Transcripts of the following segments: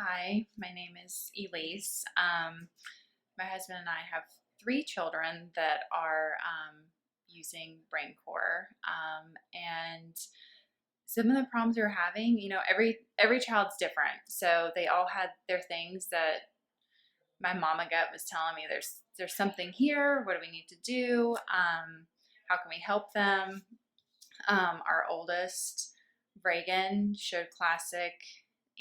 Hi, my name is Elise. My husband and I have three children that are using brain core, and some of the problems we were having, every child's different, so they all had their things that my mama gut was telling me. There's something here. What do we need to do? How can we help them? Our oldest, Reagan, showed classic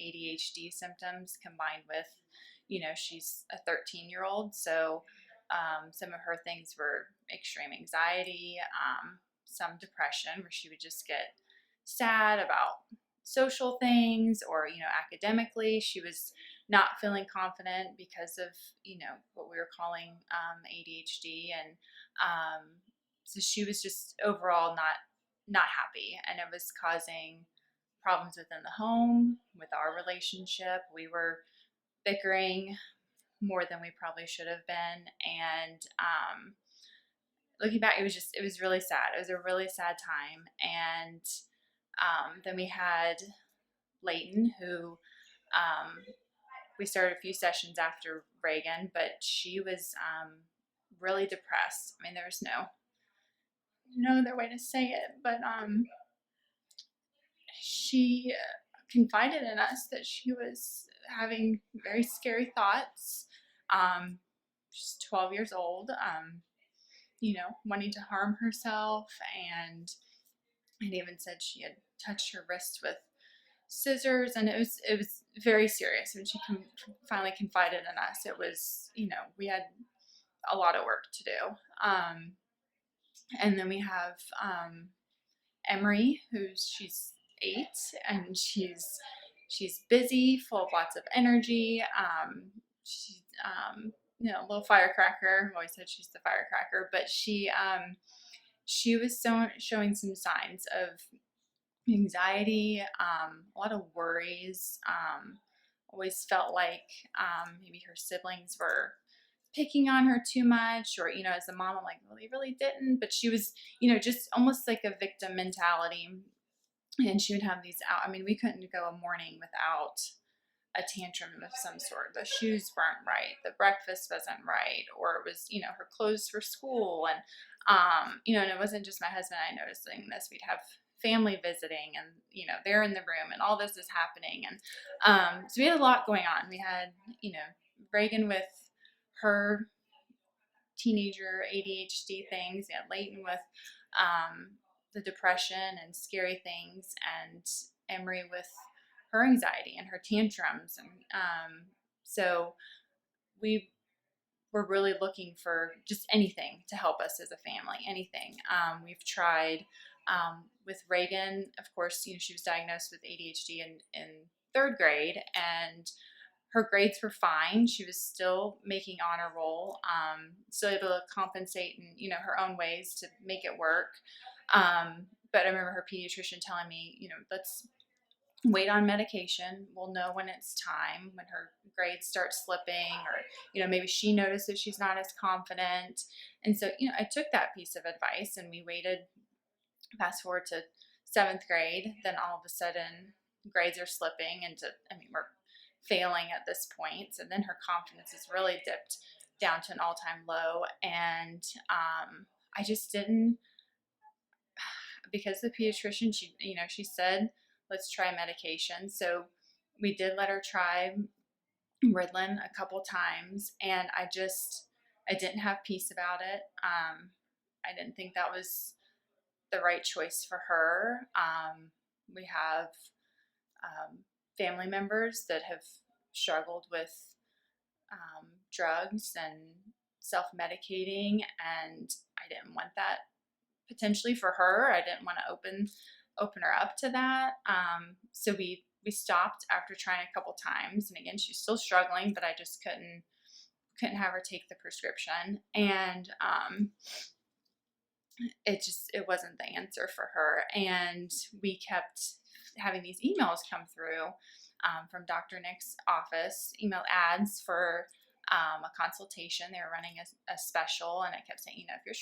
ADHD symptoms combined with, she's a 13-year-old. So some of her things were extreme anxiety, some depression, where she would just get sad about social things or, academically. She was not feeling confident because of, what we were calling ADHD. And so she was just overall not happy, and it was causing problems within the home with our relationship. We were bickering more than we probably should have been, and looking back, it was really sad. It was a really sad time. And then we had Layton, who we started a few sessions after Reagan, but she was really depressed. I mean, there was no other way to say it, but she confided in us that she was having very scary thoughts. She's 12 years old, wanting to harm herself, and it even said she had touched her wrist with scissors, and it was very serious. When she finally confided in us, it was, we had a lot of work to do. And then we have Emery, she's 8, and she's busy, full of lots of energy. She's a little firecracker. I've always said she's the firecracker, but she was showing some signs of anxiety, a lot of worries. Always felt like maybe her siblings were picking on her too much, or, as a mom, I'm like, well, they really didn't, but she was, just almost like a victim mentality. And she would have these out. I mean, we couldn't go a morning without a tantrum of some sort. The shoes weren't right, the breakfast wasn't right, or it was, her clothes for school. And, and it wasn't just my husband and I noticing this. We'd have family visiting, and, they're in the room, and all this is happening. And so we had a lot going on. We had, Reagan with her teenager ADHD things. We had Layton with the depression and scary things, and Emery with her anxiety and her tantrums. And so we were really looking for just anything to help us as a family, anything. We've tried with Reagan, of course, she was diagnosed with ADHD in 3rd grade, and her grades were fine. She was still making honor roll, still able to compensate in, her own ways to make it work. But I remember her pediatrician telling me, let's wait on medication. We'll know when it's time, when her grades start slipping, or, maybe she notices she's not as confident. And so, I took that piece of advice, and we waited. Fast forward to 7th grade, then all of a sudden grades are slipping we're failing at this point. So then her confidence has really dipped down to an all-time low. And I just didn't, because the pediatrician, she said, let's try medication. So we did let her try Ritalin a couple times, and I didn't have peace about it. I didn't think that was the right choice for her. We have family members that have struggled with drugs and self-medicating, and I didn't want that potentially for her. I didn't want to open her up to that. So we stopped after trying a couple times, and again, she's still struggling, but I just couldn't have her take the prescription. And it wasn't the answer for her. And we kept having these emails come through from Dr. Nick's office, email ads for a consultation. They were running a special, and I kept saying, if your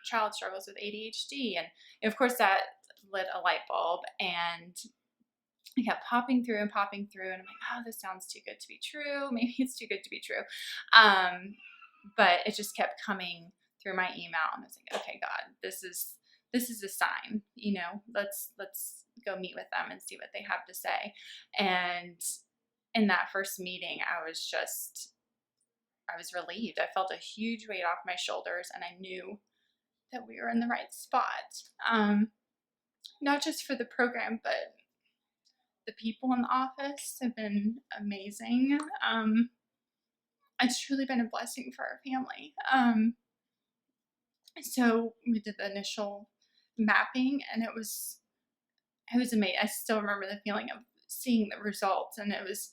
child struggles with ADHD, and of course that lit a light bulb. And I kept popping through, and I'm like, oh, this sounds too good to be true. Maybe it's too good to be true. But it just kept coming through my email, and I was like, okay, God, this is a sign, let's go meet with them and see what they have to say. And in that first meeting, I was relieved. I felt a huge weight off my shoulders, and I knew that we were in the right spot. Not just for the program, but the people in the office have been amazing. It's truly been a blessing for our family. So we did the initial mapping, and it was amazing. I still remember the feeling of seeing the results, and it was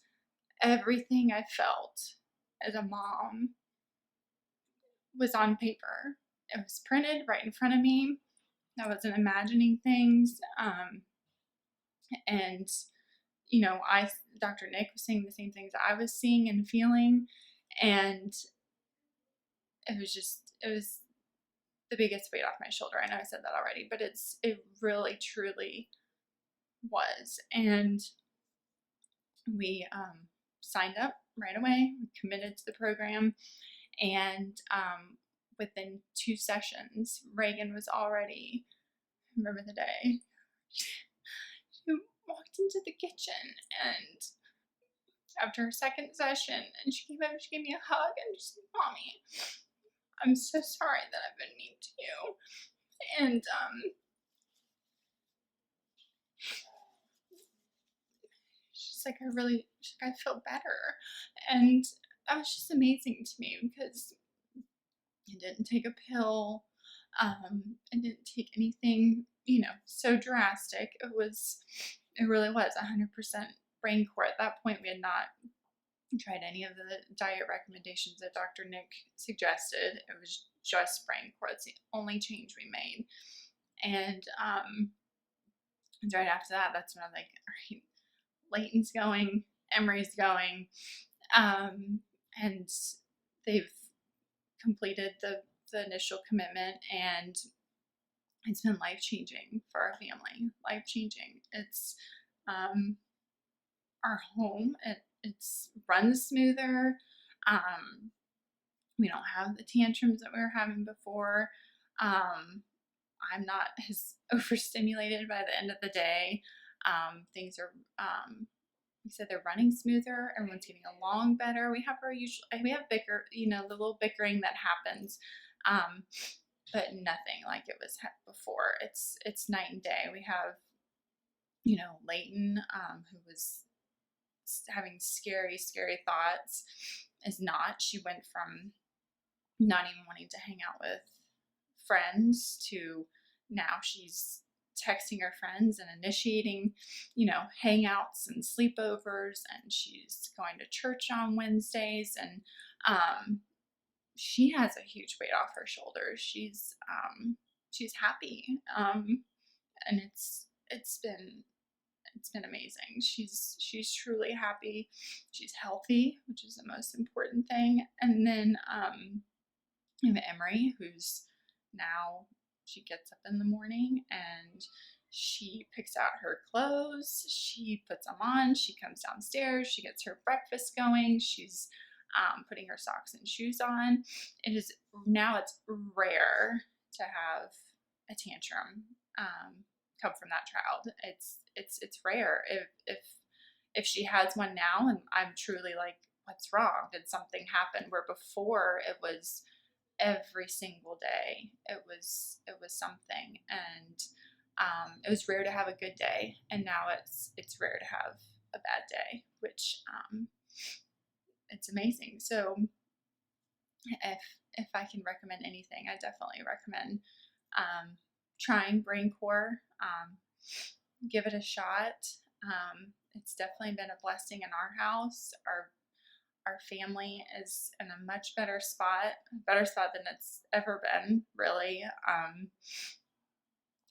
everything I felt as a mom was on paper. It was printed right in front of me. I wasn't imagining things. And Dr. Nick was saying the same things I was seeing and feeling, and it was the biggest weight off my shoulder. I know I said that already, but it really truly was. And we signed up right away. We committed to the program, and within 2 sessions, Reagan was already, I remember the day, she walked into the kitchen, and after her second session, and she came over, she gave me a hug and just said, Mommy, I'm so sorry that I've been mean to you. And she's like, I feel better. And that was just amazing to me, because I didn't take a pill. I didn't take anything, so drastic. It really was 100% brain core. At that point, we had not tried any of the diet recommendations that Dr. Nick suggested. It was just brain core. It's the only change we made. And right after that, that's when I'm like, all right, Leighton's going, Emery's going, and they've completed the initial commitment, and it's been life-changing for our family. Life-changing. It's our home. It's runs smoother. We don't have the tantrums that we were having before. I'm not as overstimulated by the end of the day. Things are, we said they're running smoother. Everyone's getting along better. We have the little bickering that happens, but nothing like it was before. It's night and day. We have, Leighton, who was having scary thoughts, she went from not even wanting to hang out with friends to now she's texting her friends and initiating, hangouts and sleepovers, and she's going to church on Wednesdays, and she has a huge weight off her shoulders. She's happy, and it's been amazing. She's truly happy. She's healthy, which is the most important thing. And then we have Emery, who's now, she gets up in the morning and she picks out her clothes, she puts them on, she comes downstairs, she gets her breakfast going, she's putting her socks and shoes on. It's rare to have a tantrum come from that child. It's rare. If she has one now, and I'm truly like, what's wrong? Did something happen? Where before it was every single day, it was something, and it was rare to have a good day, and now it's rare to have a bad day, which it's amazing. So if I can recommend anything, I definitely recommend trying Brain Core. Give it a shot. It's definitely been a blessing in our house. Our family is in a much better spot than it's ever been, really.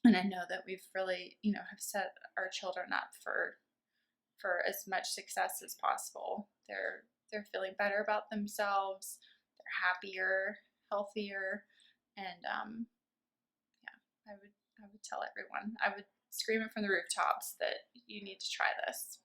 And I know that we've really, have set our children up for as much success as possible. They're feeling better about themselves. They're happier, healthier, and I would tell everyone. scream it from the rooftops that you need to try this.